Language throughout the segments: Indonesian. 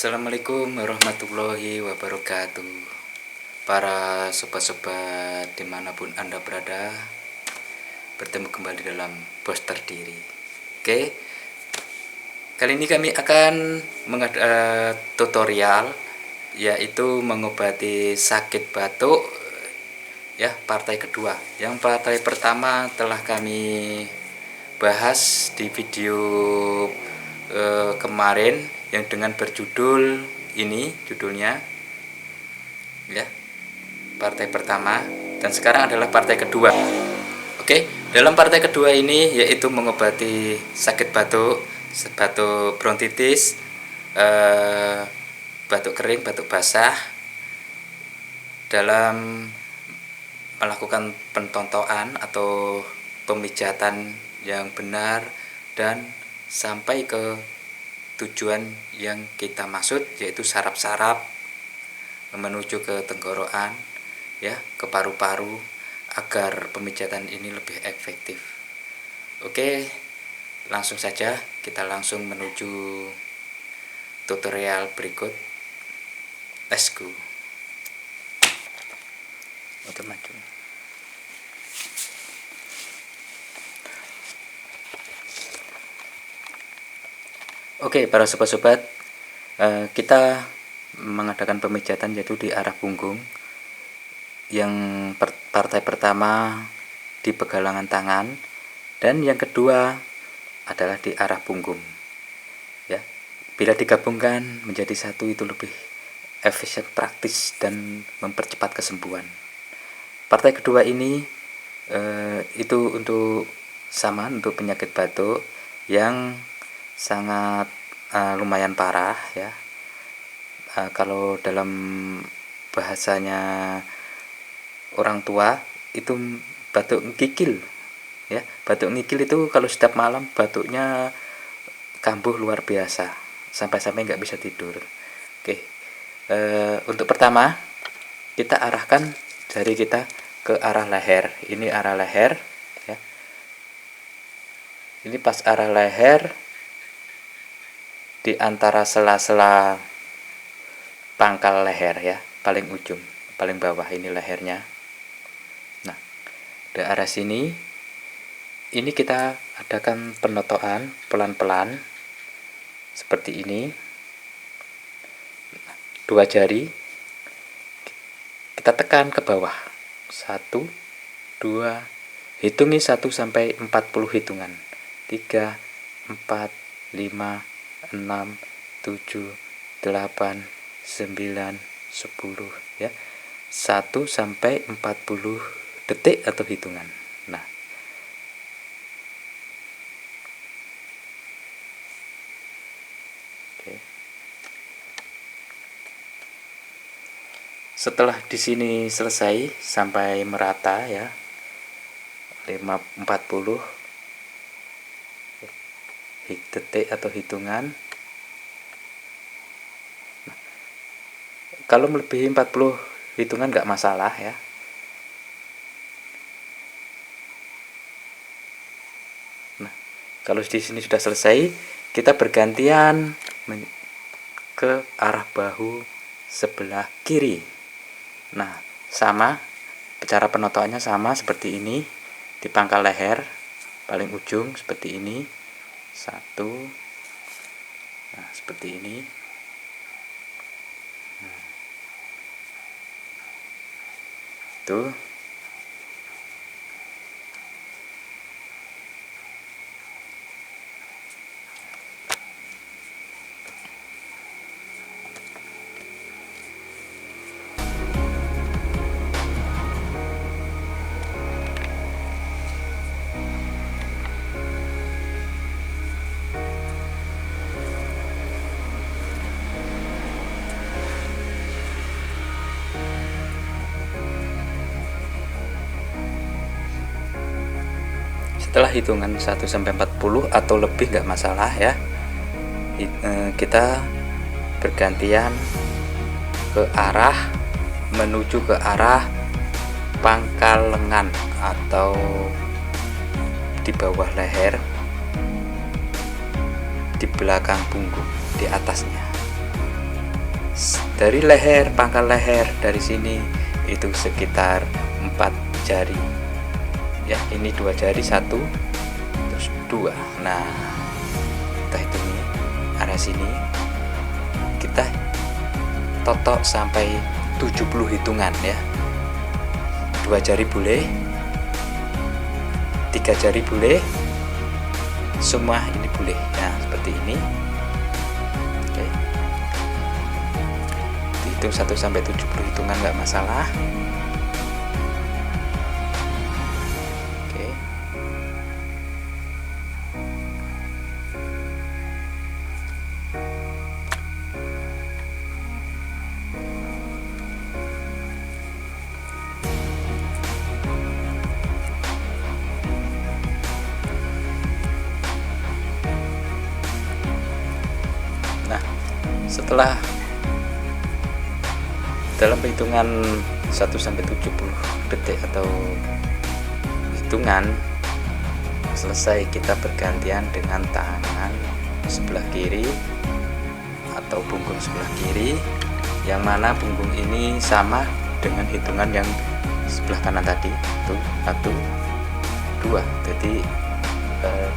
Assalamualaikum warahmatullahi wabarakatuh. Para sobat-sobat dimanapun Anda berada, bertemu kembali dalam Bos Terdiri. Oke, kali ini kami akan tutorial, yaitu mengobati sakit batuk ya, partai kedua. Yang partai pertama telah kami bahas di video kemarin yang dengan berjudul ini, judulnya ya, partai pertama, dan sekarang adalah partai kedua. Oke, dalam partai kedua ini yaitu mengobati sakit batuk bronkitis, batuk kering, batuk basah, dalam melakukan pentontonan atau pemijatan yang benar dan sampai ke tujuan yang kita maksud, yaitu saraf-saraf menuju ke tenggorokan ya, ke paru-paru, agar pemijatan ini lebih efektif. Oke, langsung saja kita langsung menuju tutorial berikut. Let's go. Maju. Oke, para sobat-sobat, kita mengadakan pemijatan yaitu di arah punggung. Yang partai pertama di pegangan tangan, dan yang kedua adalah di arah punggung. Ya, bila digabungkan menjadi satu itu lebih efisien, praktis, dan mempercepat kesembuhan. Partai kedua ini itu untuk penyakit batuk yang sangat lumayan parah ya. Kalau dalam bahasanya orang tua itu batuk ngikil ya. Batuk ngikil itu kalau setiap malam batuknya kambuh luar biasa, sampai-sampai nggak bisa tidur. Oke, untuk pertama kita arahkan jari kita ke arah leher. Ini arah leher ya. Ini pas arah leher, di antara sela-sela pangkal leher ya, paling ujung, paling bawah ini lehernya. Nah, di arah sini ini kita adakan penotokan pelan-pelan seperti ini. Dua jari kita tekan ke bawah. 1, 2, hitungi 1 sampai 40 hitungan. 3, 4, 5, 6, 7, 8, 9, 10 ya. 1 sampai 40 detik atau hitungan. Nah, oke. Setelah di sini selesai sampai merata ya, 40 detik atau hitungan. Nah, kalau melebihi 40 hitungan nggak masalah ya. Nah, kalau di sini sudah selesai, kita bergantian ke arah bahu sebelah kiri. Nah, sama, cara penotokannya sama seperti ini, di pangkal leher paling ujung seperti ini. 1, nah seperti ini. Tuh. Setelah hitungan 1 sampai 40 atau lebih nggak masalah ya. Kita bergantian menuju ke arah pangkal lengan atau di bawah leher, di belakang punggung, di atasnya. dari leher, pangkal leher dari sini itu sekitar 4 jari ya. Ini 2 jari, 1 terus 2. Nah, kita hitungi arah sini, kita totok sampai 70 hitungan ya. 2 jari boleh, 3 jari boleh, semua ini boleh. Nah, seperti ini. Oke. Dihitung 1 sampai 70 hitungan nggak masalah. Oke. Nah, setelah dalam perhitungan 1 sampai 70 detik atau hitungan selesai, kita bergantian dengan tangan sebelah kiri atau punggung sebelah kiri, yang mana punggung ini sama dengan hitungan yang sebelah kanan tadi. Tuh, 1 2. Jadi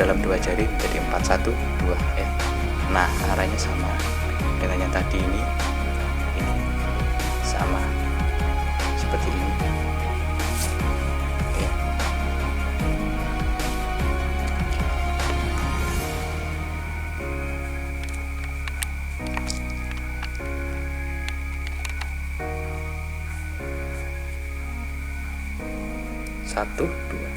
dalam 2 jari menjadi 4 1 2 ya. Nah, arahnya sama dengan yang tadi ini sama seperti ini ya. Satu, dua.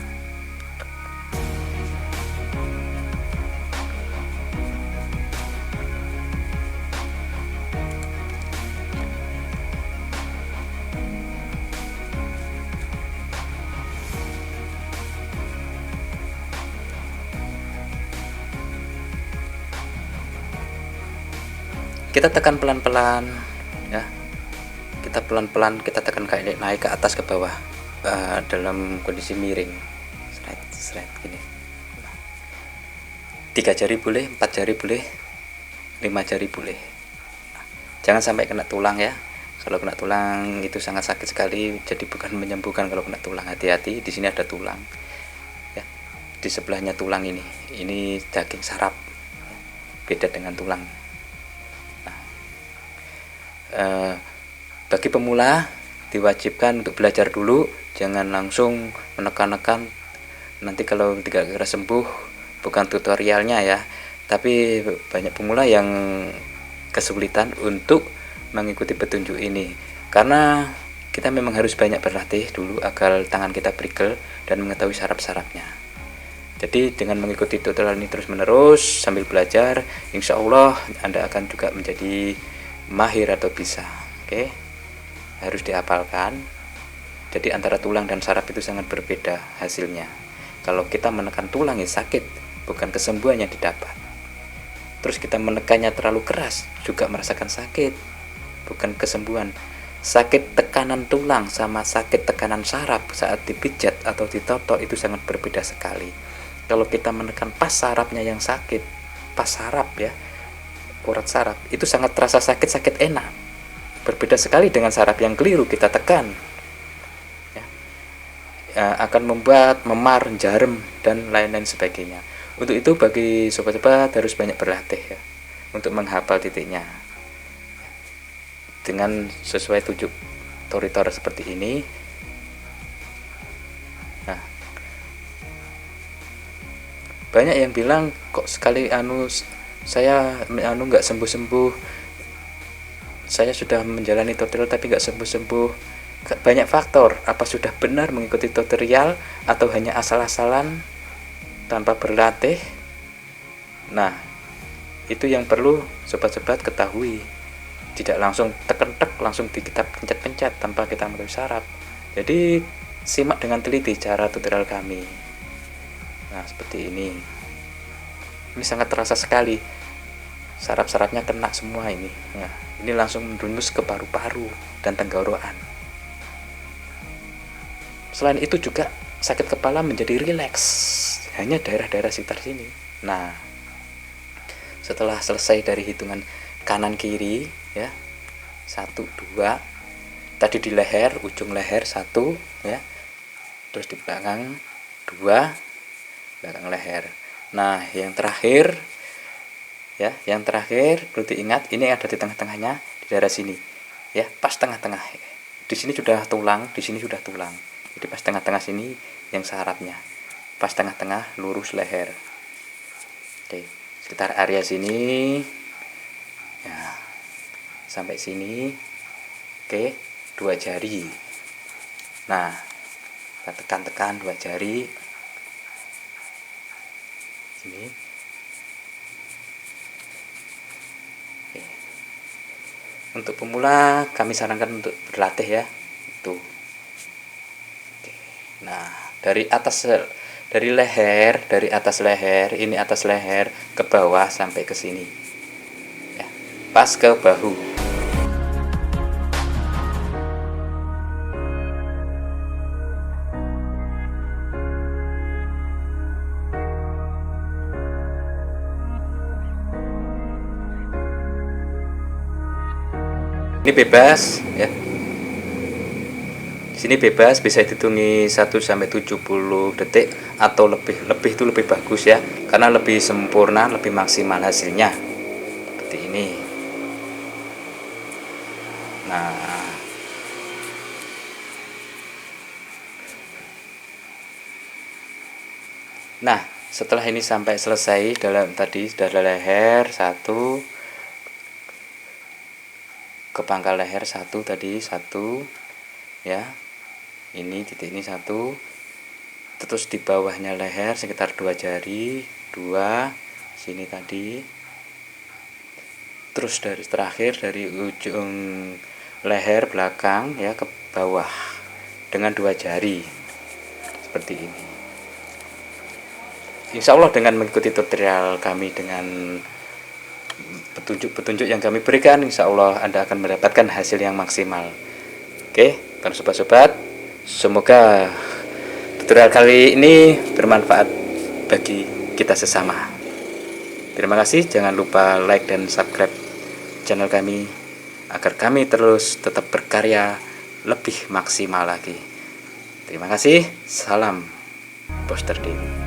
Kita tekan pelan-pelan ya, kita pelan-pelan, kita tekan kayak naik ke atas ke bawah dalam kondisi miring, seret gini. 3 jari boleh, 4 jari boleh, 5 jari boleh. Jangan sampai kena tulang ya. Kalau kena tulang itu sangat sakit sekali, jadi bukan menyembuhkan. Kalau kena tulang, hati-hati, di sini ada tulang ya, di sebelahnya tulang ini daging saraf, beda dengan tulang. Bagi pemula diwajibkan untuk belajar dulu, jangan langsung menekan-nekan. Nanti kalau tidak kira sembuh, bukan tutorialnya ya, tapi banyak pemula yang kesulitan untuk mengikuti petunjuk ini, karena kita memang harus banyak berlatih dulu agar tangan kita prigel dan mengetahui saraf-sarafnya. Jadi dengan mengikuti tutorial ini terus menerus sambil belajar, insya Allah Anda akan juga menjadi mahir atau bisa. Oke, harus dihafalkan. Jadi antara tulang dan saraf itu sangat berbeda hasilnya. Kalau kita menekan tulang ya sakit, bukan kesembuhan yang didapat. Terus kita menekannya terlalu keras juga merasakan sakit, bukan kesembuhan. Sakit tekanan tulang sama sakit tekanan saraf saat dipijat atau ditotok itu sangat berbeda sekali. Kalau kita menekan pas sarafnya yang sakit, pas saraf ya, urat saraf itu sangat terasa sakit enak, berbeda sekali dengan saraf yang keliru kita tekan ya. Akan membuat memar, jarum dan lain-lain sebagainya. Untuk itu bagi sobat-sobat harus banyak berlatih ya, untuk menghafal titiknya dengan sesuai tutorial seperti ini. Nah, banyak yang bilang kok sekali saya nggak sembuh-sembuh, saya sudah menjalani tutorial tapi nggak sembuh-sembuh. Banyak faktor, apa sudah benar mengikuti tutorial atau hanya asal-asalan tanpa berlatih. Nah, itu yang perlu sobat-sobat ketahui. Tidak langsung tek langsung di kita pencet-pencet tanpa kita mengetahui saraf. Jadi simak dengan teliti cara tutorial kami. Nah, seperti ini sangat terasa sekali, saraf-sarafnya kena semua ini. Nah, ini langsung menembus ke paru-paru dan tenggorokan. Selain itu juga sakit kepala menjadi rileks, hanya daerah-daerah sekitar sini. Nah, setelah selesai dari hitungan kanan kiri ya, 1 2, tadi di leher, ujung leher 1 ya, terus di belakang 2, belakang leher. Nah yang terakhir ya, yang terakhir perlu diingat, ini ada di tengah-tengahnya, di daerah sini ya, pas tengah-tengah. Di sini sudah tulang, di sini sudah tulang, jadi pas tengah-tengah sini yang sarafnya, pas tengah-tengah lurus leher. Oke, sekitar area sini ya, sampai sini. Oke, 2 jari. Nah kita tekan-tekan 2 jari sini. Oke. Untuk pemula kami sarankan untuk berlatih ya, itu. Oke. Nah dari atas, dari leher, dari atas leher, ini atas leher ke bawah sampai ke sini ya, pas ke bahu. Ini bebas ya. Di sini bebas, bisa dihitungi 1 sampai 70 detik atau lebih. Lebih itu lebih bagus ya, karena lebih sempurna, lebih maksimal hasilnya. Seperti ini. Nah, setelah ini sampai selesai dalam tadi dari leher 1 ke pangkal leher 1 tadi 1 ya, ini titik ini 1, terus di bawahnya leher sekitar 2 jari 2 sini tadi, terus dari terakhir dari ujung leher belakang ya ke bawah dengan 2 jari seperti ini. Insya Allah dengan mengikuti tutorial kami, dengan petunjuk-petunjuk yang kami berikan, insya Allah Anda akan mendapatkan hasil yang maksimal. Oke, para sobat-sobat, semoga tutorial kali ini bermanfaat bagi kita sesama. Terima kasih, jangan lupa like dan subscribe channel kami agar kami terus tetap berkarya lebih maksimal lagi. Terima kasih, salam Poster Deal.